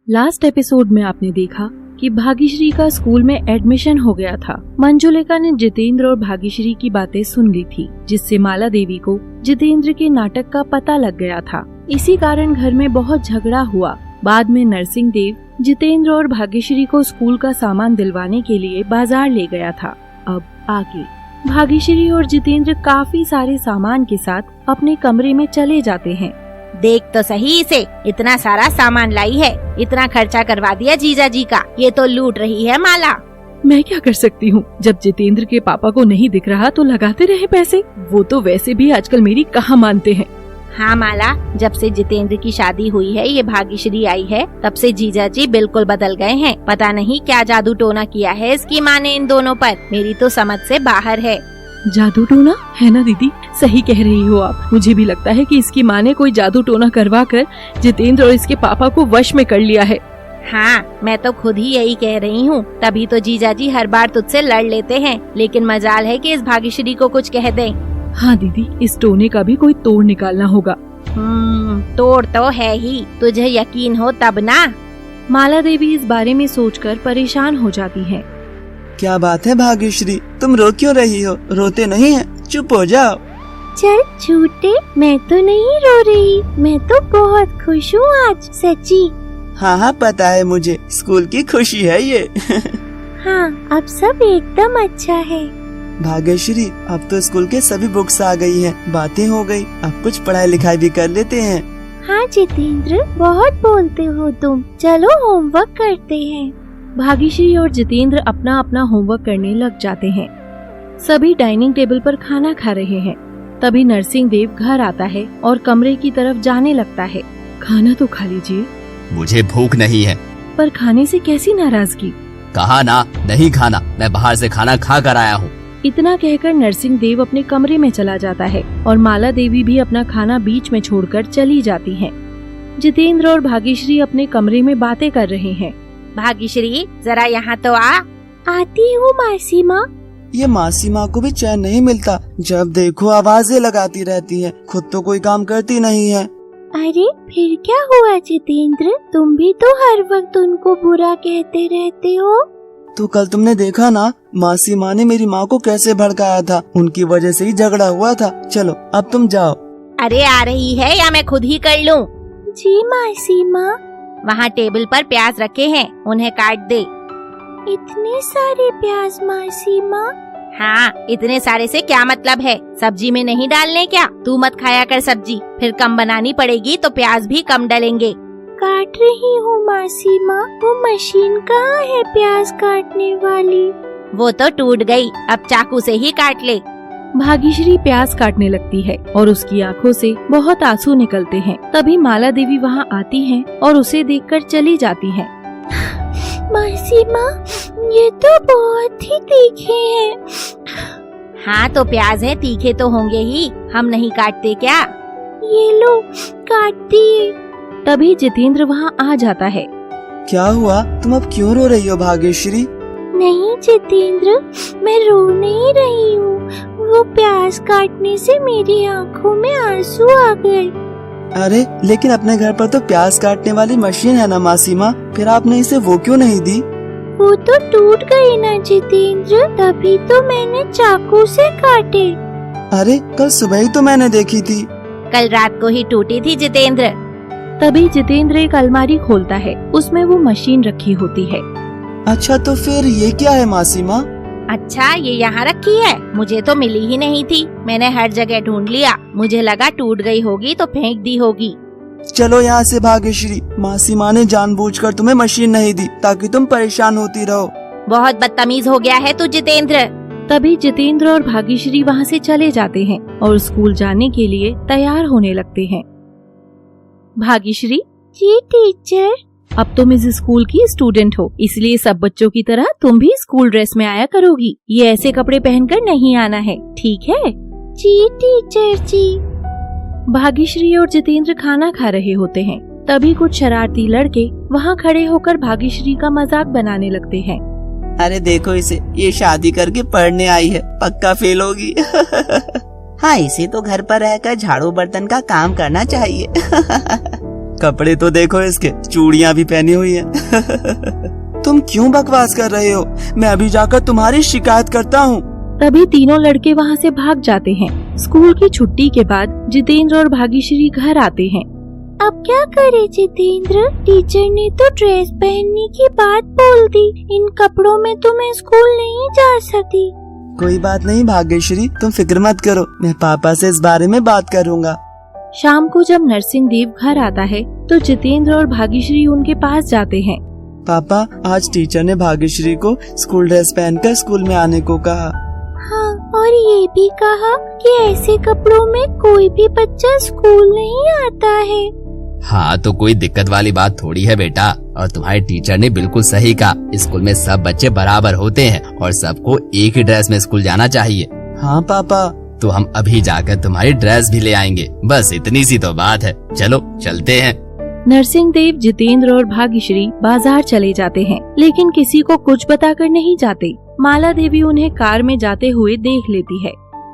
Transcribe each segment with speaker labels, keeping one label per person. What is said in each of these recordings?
Speaker 1: Last episode में आपने देखा कि भाग्यश्री का स्कूल में एडमिशन हो गया था। मंजुलिका ने जितेंद्र और भाग्यश्री की बातें सुन ली थी, जिससे माला देवी को जितेंद्र के नाटक का पता लग गया था। इसी कारण घर में बहुत झगड़ा हुआ। बाद में नरसिंह देव जितेंद्र और भाग्यश्री को स्कूल का सामान दिलवाने के लिए बाजार ले गया था। अब आगे भाग्यश्री और जितेंद्र काफी सारे सामान के साथ अपने कमरे में चले जाते हैं।
Speaker 2: देख तो सही इसे, इतना सारा सामान लाई है, इतना खर्चा करवा दिया जीजा जी का। ये तो लूट रही है माला।
Speaker 1: मैं क्या कर सकती हूँ, जब जितेंद्र के पापा को नहीं दिख रहा तो लगाते रहे पैसे। वो तो वैसे भी आजकल मेरी कहाँ मानते हैं।
Speaker 2: हाँ माला, जब से जितेंद्र की शादी हुई है, ये भाग्यश्री आई है, तब से जीजा जी बिल्कुल बदल गए हैं। पता नहीं क्या जादू टोना किया है इसकी माँ ने इन दोनों पर। मेरी तो समझ से बाहर है।
Speaker 1: जादू टोना है ना दीदी, सही कह रही हो आप। मुझे भी लगता है कि इसकी माँ ने कोई जादू टोना करवा कर जितेंद्र और इसके पापा को वश में कर लिया है।
Speaker 2: हाँ, मैं तो खुद ही यही कह रही हूँ। तभी तो जीजा जी हर बार तुझसे लड़ लेते हैं, लेकिन मजाल है कि इस भाग्यश्री को कुछ कह दें।
Speaker 1: हाँ दीदी, इस टोने का भी कोई तोड़ निकालना होगा।
Speaker 2: तोड़ तो है ही, तुझे यकीन हो तब ना।
Speaker 1: माला देवी इस बारे में सोचकर परेशान हो जाती है।
Speaker 3: क्या बात है भाग्यश्री, तुम रो क्यों रही हो? रोते नहीं है, चुप हो जाओ।
Speaker 4: चल झूठे, मैं तो नहीं रो रही, मैं तो बहुत खुश हूँ आज, सच्ची।
Speaker 3: हाँ पता है मुझे, स्कूल की खुशी है ये।
Speaker 4: हाँ, अब सब एकदम अच्छा है।
Speaker 3: भाग्यश्री, अब तो स्कूल के सभी बुक्स आ गई हैं, बातें हो गई, अब कुछ पढ़ाई लिखाई भी कर लेते हैं।
Speaker 4: हाँ जितेंद्र, बहुत बोलते हो तुम। चलो होमवर्क करते हैं।
Speaker 1: भाग्यश्री और जितेंद्र अपना अपना होमवर्क करने लग जाते हैं। सभी डाइनिंग टेबल पर खाना खा रहे हैं। तभी नरसिंह देव घर आता है और कमरे की तरफ जाने लगता है। खाना तो खा लीजिए।
Speaker 5: मुझे भूख नहीं है।
Speaker 1: पर खाने से कैसी नाराजगी?
Speaker 5: कहा ना नहीं खाना, मैं बाहर से खाना खा कर आया हूँ।
Speaker 1: इतना कहकर नरसिंह देव अपने कमरे में चला जाता है और माला देवी भी अपना खाना बीच में छोड़कर चली जाती हैं। जितेंद्र और भाग्यश्री अपने कमरे में बातें कर रहे हैं।
Speaker 2: भाग्यश्री, जरा यहाँ तो आ।
Speaker 4: आती हूँ मासी माँ।
Speaker 3: ये मासी माँ को भी चैन नहीं मिलता, जब देखो आवाजें लगाती रहती है, खुद तो कोई काम करती नहीं है।
Speaker 4: अरे फिर क्या हुआ जितेंद्र, तुम भी तो हर वक्त उनको बुरा कहते रहते हो।
Speaker 3: तो कल तुमने देखा ना, मासी माँ ने मेरी माँ को कैसे भड़काया था, उनकी वजह से ही झगड़ा हुआ था। चलो अब तुम जाओ।
Speaker 2: अरे आ रही है या मैं खुद ही कर लूँ?
Speaker 4: जी मासी माँ।
Speaker 2: वहाँ टेबल पर प्याज रखे हैं, उन्हें काट दे।
Speaker 4: इतने सारे प्याज मासी माँ?
Speaker 2: हाँ, इतने सारे से क्या मतलब है? सब्जी में नहीं डालने क्या? तू मत खाया कर सब्जी, फिर कम बनानी पड़ेगी तो प्याज भी कम डलेंगे।
Speaker 4: काट रही हूँ मासी माँ। वो मशीन कहाँ है प्याज काटने वाली?
Speaker 2: वो तो टूट गई, अब चाकू से ही काट ले।
Speaker 1: भाग्यश्री प्याज काटने लगती है और उसकी आंखों से बहुत आंसू निकलते हैं। तभी माला देवी वहाँ आती हैं और उसे देखकर चली जाती हैं।
Speaker 4: मासी माँ, ये तो बहुत ही तीखे हैं।
Speaker 2: हाँ तो प्याज है, तीखे तो होंगे ही, हम नहीं काटते क्या?
Speaker 4: ये लो, काट दिए।
Speaker 1: तभी जितेंद्र वहाँ आ जाता है।
Speaker 3: क्या हुआ, तुम अब क्यों रो रही हो भाग्यश्री?
Speaker 4: नहीं जितेंद्र, मैं रो नहीं रही हूँ, वो प्याज काटने से मेरी आँखों में आंसू आ गए।
Speaker 3: अरे लेकिन अपने घर पर तो प्याज काटने वाली मशीन है ना मासी माँ, फिर आपने इसे वो क्यों नहीं दी?
Speaker 4: वो तो टूट गई ना जितेंद्र, तभी तो मैंने चाकू से काटे।
Speaker 3: अरे कल सुबह ही तो मैंने देखी थी।
Speaker 2: कल रात को ही टूटी थी जितेंद्र।
Speaker 1: तभी जितेंद्र एक अलमारी खोलता है, उसमें वो मशीन रखी होती है।
Speaker 3: अच्छा तो फिर ये क्या है मासी माँ?
Speaker 2: अच्छा, ये यहाँ रखी है, मुझे तो मिली ही नहीं थी। मैंने हर जगह ढूंढ लिया, मुझे लगा टूट गई होगी तो फेंक दी होगी।
Speaker 3: चलो यहाँ से भाग्यश्री, मासी माँ ने जानबूझकर तुम्हें मशीन नहीं दी ताकि तुम परेशान होती रहो।
Speaker 2: बहुत बदतमीज हो गया है तू जितेंद्र।
Speaker 1: तभी जितेंद्र और भाग्यश्री वहाँ से चले जाते हैं और स्कूल जाने के लिए तैयार होने लगते हैं। भाग्यश्री,
Speaker 4: जी टीचर।
Speaker 1: अब तुम इस स्कूल की स्टूडेंट हो, इसलिए सब बच्चों की तरह तुम भी स्कूल ड्रेस में आया करोगी। ये ऐसे कपड़े पहनकर नहीं आना है, ठीक है?
Speaker 4: जी टीचर जी।
Speaker 1: भाग्यश्री और जितेंद्र खाना खा रहे होते हैं। तभी कुछ शरारती लड़के वहाँ खड़े होकर भाग्यश्री का मजाक बनाने लगते हैं।
Speaker 3: अरे देखो इसे, ये शादी करके पढ़ने आई है, पक्का फेल होगी।
Speaker 6: हाँ, इसे तो घर पर रहकर झाड़ू बर्तन का काम करना चाहिए।
Speaker 3: कपड़े तो देखो इसके, चूड़ियाँ भी पहनी हुई हैं। तुम क्यों बकवास कर रहे हो? मैं अभी जाकर तुम्हारी शिकायत करता हूँ।
Speaker 1: तभी तीनों लड़के वहाँ से भाग जाते हैं। स्कूल की छुट्टी के बाद जितेंद्र और भाग्यश्री घर आते हैं।
Speaker 4: अब क्या करे जितेंद्र? टीचर ने तो ड्रेस पहनने की बात बोल दी। इन कपड़ों में तो मैं स्कूल नहीं जा सकती।
Speaker 3: कोई बात नहीं भाग्यश्री, तुम फिक्र मत करो, मैं पापा से इस बारे में बात करूँगा।
Speaker 1: शाम को जब नरसिंह देव घर आता है तो जितेंद्र और भाग्यश्री उनके पास जाते हैं।
Speaker 3: पापा, आज टीचर ने भाग्यश्री को स्कूल ड्रेस पहनकर स्कूल में आने को कहा।
Speaker 4: हाँ, और ये भी कहा कि ऐसे कपड़ों में कोई भी बच्चा स्कूल नहीं आता है।
Speaker 5: हाँ तो कोई दिक्कत वाली बात थोड़ी है बेटा, और तुम्हारे टीचर ने बिल्कुल सही कहा। स्कूल में सब बच्चे बराबर होते हैं और सबको एक ही ड्रेस में स्कूल जाना चाहिए।
Speaker 3: हाँ पापा।
Speaker 5: तो हम अभी जाकर तुम्हारी ड्रेस भी ले आएंगे, बस इतनी सी तो बात है। चलो चलते हैं।
Speaker 1: नरसिंह देव, जितेंद्र और भाग्यश्री बाजार चले जाते हैं, लेकिन किसी को कुछ बताकर नहीं जाते। माला देवी उन्हें कार में जाते हुए देख लेती है।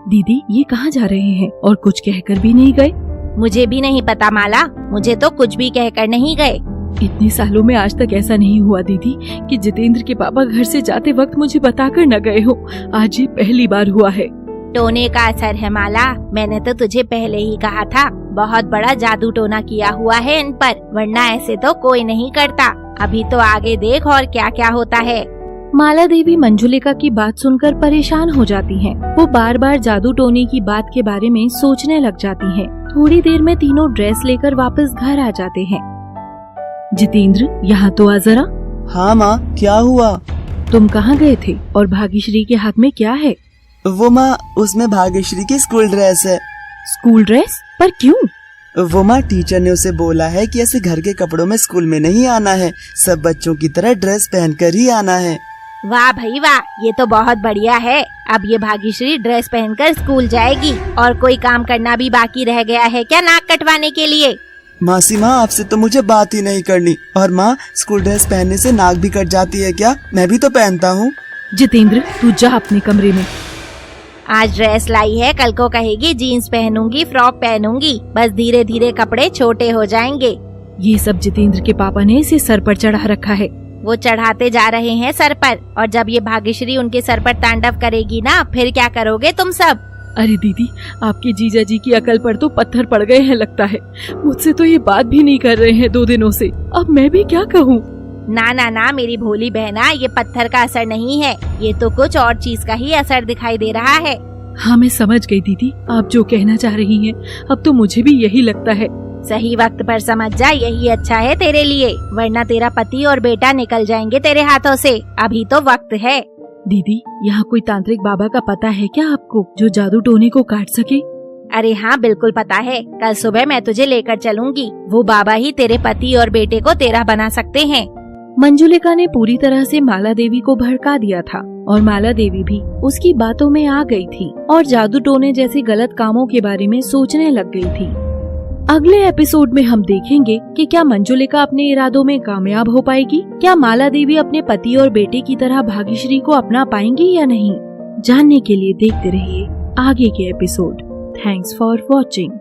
Speaker 1: दीदी, ये कहाँ जा रहे हैं और कुछ कहकर भी नहीं गए?
Speaker 2: मुझे भी नहीं पता माला, मुझे तो कुछ भी कहकर नहीं गए।
Speaker 1: इतने सालों में आज तक ऐसा नहीं हुआ दीदी कि जितेंद्र के पापा घर से जाते वक्त मुझे बताकर न गए हो। आज ये पहली बार हुआ है।
Speaker 2: टोने का असर है माला, मैंने तो तुझे पहले ही कहा था, बहुत बड़ा जादू टोना किया हुआ है इन पर, वरना ऐसे तो कोई नहीं करता। अभी तो आगे देख और क्या क्या होता है।
Speaker 1: माला देवी मंजुलिका की बात सुनकर परेशान हो जाती हैं। वो बार बार जादू टोने की बात के बारे में सोचने लग जाती हैं। थोड़ी देर में तीनों ड्रेस लेकर वापस घर आ जाते हैं। जितेंद्र, यहाँ तो आ जरा।
Speaker 3: हाँ माँ, क्या हुआ?
Speaker 1: तुम कहाँ गए थे और भाग्यश्री के हाथ में क्या है?
Speaker 3: वो माँ, उसमें भाग्यश्री की स्कूल ड्रेस है।
Speaker 1: School dress? पर क्यों?
Speaker 3: वो माँ, टीचर ने उसे बोला है कि ऐसे घर के कपड़ों में स्कूल में नहीं आना है, सब बच्चों की तरह ड्रेस पहनकर ही आना है।
Speaker 2: वाह भाई वाह, ये तो बहुत बढ़िया है। अब ये भाग्यश्री ड्रेस पहनकर स्कूल जाएगी। और कोई काम करना भी बाकी रह गया है क्या नाक कटवाने के लिए?
Speaker 3: मासी माँ, आपसे तो मुझे बात ही नहीं करनी। और माँ, स्कूल ड्रेस पहनने से नाक भी कट जाती है क्या? मैं भी तो पहनता हूँ।
Speaker 1: जितेंद्र, तू जा अपने कमरे में।
Speaker 2: आज ड्रेस लाई है, कल को कहेगी जीन्स पहनूंगी, फ्रॉक पहनूंगी। बस धीरे धीरे कपड़े छोटे हो जाएंगे।
Speaker 1: ये सब जितेंद्र के पापा ने इसे सर पर चढ़ा रखा है।
Speaker 2: वो चढ़ाते जा रहे हैं सर पर, और जब ये भाग्यश्री उनके सर पर तांडव करेगी ना, फिर क्या करोगे तुम सब?
Speaker 1: अरे दीदी, आपके जीजा जी की अकल पर तो पत्थर पड़ गए हैं लगता है। मुझसे तो ये बात भी नहीं कर रहे हैं 2 दिनों से। अब मैं भी क्या कहूँ?
Speaker 2: ना ना ना मेरी भोली बहना, ये पत्थर का असर नहीं है, ये तो कुछ और चीज का ही असर दिखाई दे रहा है।
Speaker 1: हाँ, मैं समझ गई दीदी, आप जो कहना चाह रही हैं। अब तो मुझे भी यही लगता है।
Speaker 2: सही वक्त पर समझ जा, यही अच्छा है तेरे लिए, वरना तेरा पति और बेटा निकल जाएंगे तेरे हाथों से। अभी तो वक्त है।
Speaker 1: दीदी, यहाँ कोई तांत्रिक बाबा का पता है क्या आपको, जो जादू टोने को काट सके?
Speaker 2: अरे हाँ, बिल्कुल पता है। कल सुबह मैं तुझे लेकर चलूंगी। वो बाबा ही तेरे पति और बेटे को तेरा बना सकते हैं।
Speaker 1: मंजुलिका ने पूरी तरह से माला देवी को भड़का दिया था और माला देवी भी उसकी बातों में आ गई थी और जादू टोने जैसे गलत कामों के बारे में सोचने लग गई थी। अगले एपिसोड में हम देखेंगे कि क्या मंजुलिका अपने इरादों में कामयाब हो पाएगी, क्या माला देवी अपने पति और बेटे की तरह भाग्यश्री को अपना पाएंगी या नहीं। जानने के लिए देखते रहिए आगे के एपिसोड। Thanks for watching.